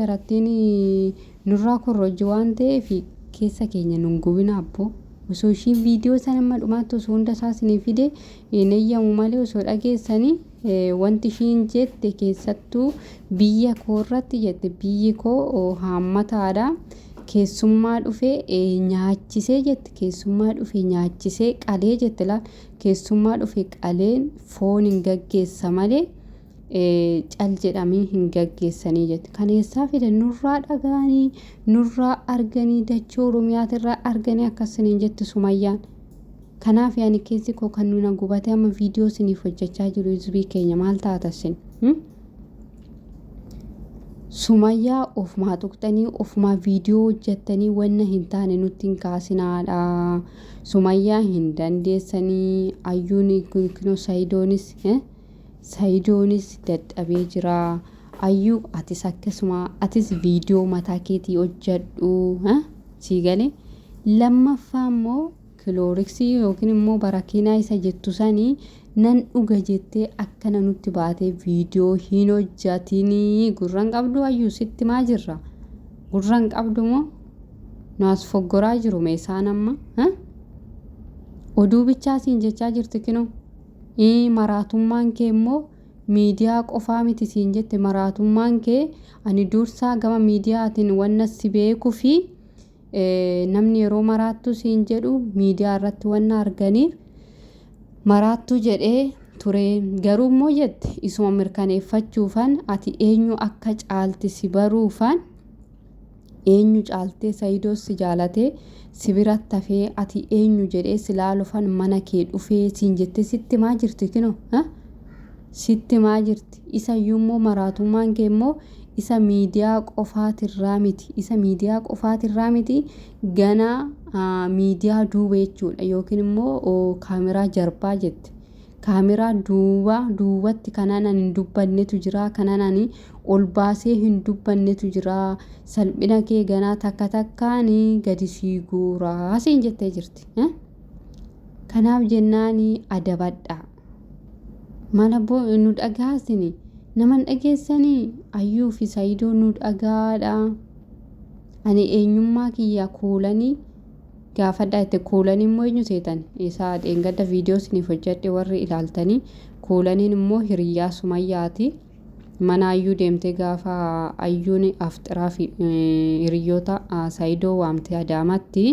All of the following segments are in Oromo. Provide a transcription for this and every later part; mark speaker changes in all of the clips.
Speaker 1: jarattiin nurraa korrojji waan ta'eef keessa keenya nun gubina abbo. Osoo ishiin viidiyoo sana amma dhumaatti osoo hunda isaa isinii fide hin eeyyamu malee osoo dhageessanii wanti ishiin jette keessattuu biyya koo irratti jette biyyi koo haammataadha. Keessummaa dhufee nyaachisee jette keessummaa dhufee nyaachisee qalee jette laal keessummaa dhufee qaleen foon hin gaggeessa malee cal jedhamee hin gaggeessanii jette. Kaneessaa fide nurraa dhagaanii nurraa arganii dachee Oromiyaatirraa arganii akkasiniin jette Sumayyaan. Kanaaf yaani keessi koo kan nuna gubatee amma viidiyoo isiniif hojjechaa jiru hizbii keenya maal taatasin? Sumayyaa ofumaa tuqxanii ofumaa viidiyoo hojjettanii wanna hin taane nutti hin kaasinaadha. Sumayyaa hin dandeessanii ayyuun kunoo Saayidoonis dadhabee jira. Ayyuu atis akkasuma atis viidiyoo mataa keetii hojjedhu sii galee. Lammaffaa immoo kilooriksii yookiin immoo barakiinaa isa jettu sanii nan dhuga jettee akkana nutti baatee viidiyoo hin hojjatinii gurran qabdu ayyuu sitti maa jirra? Gurran qabdu moo naas foggoraa jiru meeshaan amma oduu bichaa siin jechaa jirti kinoo. Maraatummaan kee immoo miidiyaa qofaa miti siin jette maraatummaan kee ani dursaa gama miidiyaatiin wanna si beekuu fi namni yeroo maraattu siin jedhu miidiyaa irratti wanna arganiif maraattu jedhee ture. Garuu immoo jette isuma mirkaneeffachuufan ati eenyu akka caalti si baruufan eenyu caaltee Saayidoos si jaalatee si biratti hafee ati eenyu jedhee si laalufan mana kee dhufee siin jette sitti maa jirti kinoo sitti maa jirti isa yummoo maraatummaan kee immoo isa miidiyaa qofaatirraa miti isa miidiyaa qofaatirraa miti ganaa miidiyaa duuba jechuudha yookiin immoo kaameraa jarbaa jette kaameraa duubatti kanaan hin dubbannetu jira kanaan ani ol baasee hin dubbannetu jira salphina kee ganaa takka takkaan gadi sii guuraa siin jettee jirti kanaaf jennaani adabadha mana nu dhagaasini naman dhageessanii ayyuu fi Saayidoo nu dhagaadha ani eenyummaa kiyya kuulanii gaafadha itti kuulanii immoo eenyu seetan isaa dheengadda viidiyoo isiniif hojjedhe warri ilaaltanii kuulaniin immoo hiriyaa Sumayyaati mana ayyuu deemtee gaafa ayyuun afxiraa fi hiriyoota Saayidoo waamtee Adaamatti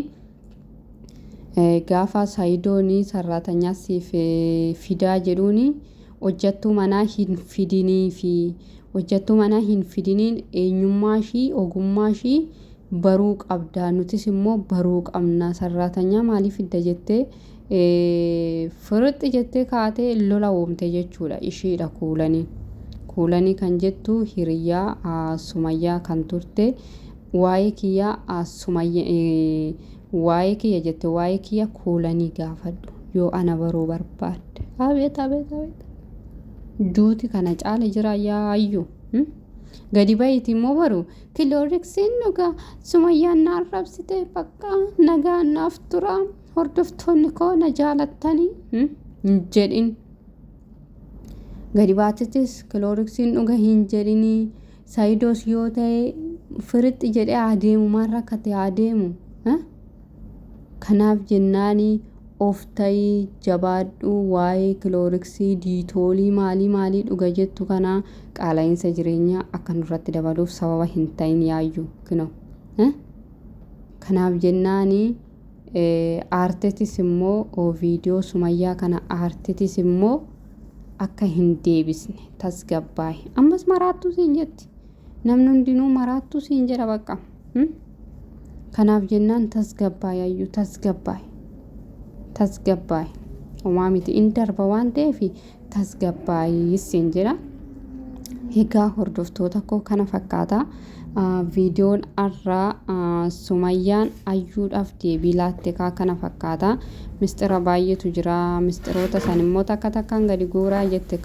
Speaker 1: gaafa Saayidooni sarratanyaa siif fidaa jedhuuni hojjattuu manaa hin fidinii fi hojjattuu manaa hin fidiniin eenyummaa ishii ogummaa ishii baruu qabda nutis immoo baruu qabna sarratanyaa maaliif fidda jettee firixi jettee kaatee lola uumte jechuudha ishiidha kuulanii kan jettu hiriyaa Sumayyaa kan turte waa'ee kiyya Sumayyaa waa'ee kiyya jette waa'ee kiyya kuulanii gaafadhu yoo ana baruu barbaadde abeet duuti kana caala jira yaayyuu gadi baay'iti immoo baru kilooriksiin dhugaa Sumayyaan na arrabsite bakka nagaa naaf tura hordoftoonni koo na jaalattanii jedhin gadi baatittis kilooriksiin dhugaa hin jedhinii Saayidoos yoo ta'e firixi jedhee adeemu maal rakkate adeemu kanaaf jennaanii of ta'ii jabaadhu waa'ee kilooriksii diitoolii maalii dhuga jettu kana qaala'insa jireenyaa akka nurratti dabaluuf sababa hin ta'in yaayyuu kino kanaaf jennaanii aartetis immoo viidiyoo Sumayyaa kana aartetis immoo akka hin deebisne tasgabbaa'i ammas maraattuu siin jetti namni hundinuu maraattuu siin jedha bakka kanaaf jennaan tasgabbaa'i yaayyuu tasgabbaa'i homaa miti in darba waan ta'eef tasgabbaa'i siin jedha egaa hordoftoota koo kana fakkaata viidiyoon har'aa Sumayyaan ayyuudhaaf deebii laatte kana fakkaata mistira baay'eetu jira mistiroota san immoo takkaan gadi guuraa jette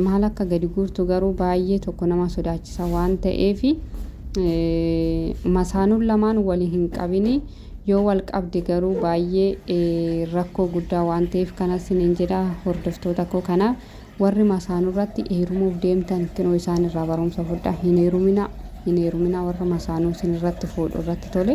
Speaker 1: maal akka gadi guurtu garuu baay'ee tokko nama sodaachisa waan ta'eef masaanuun lamaan walii hin qabini yoo wal qabde garuu baay'ee rakkoo guddaa waan ta'eef kanas hin jedha hordoftoota koo kanaaf warri masaanuu irratti heerumuuf deemtan kinoo isaan irraa barumsa fudhaa hin heerumina warra masaanuu isin irratti fuudhu irratti tole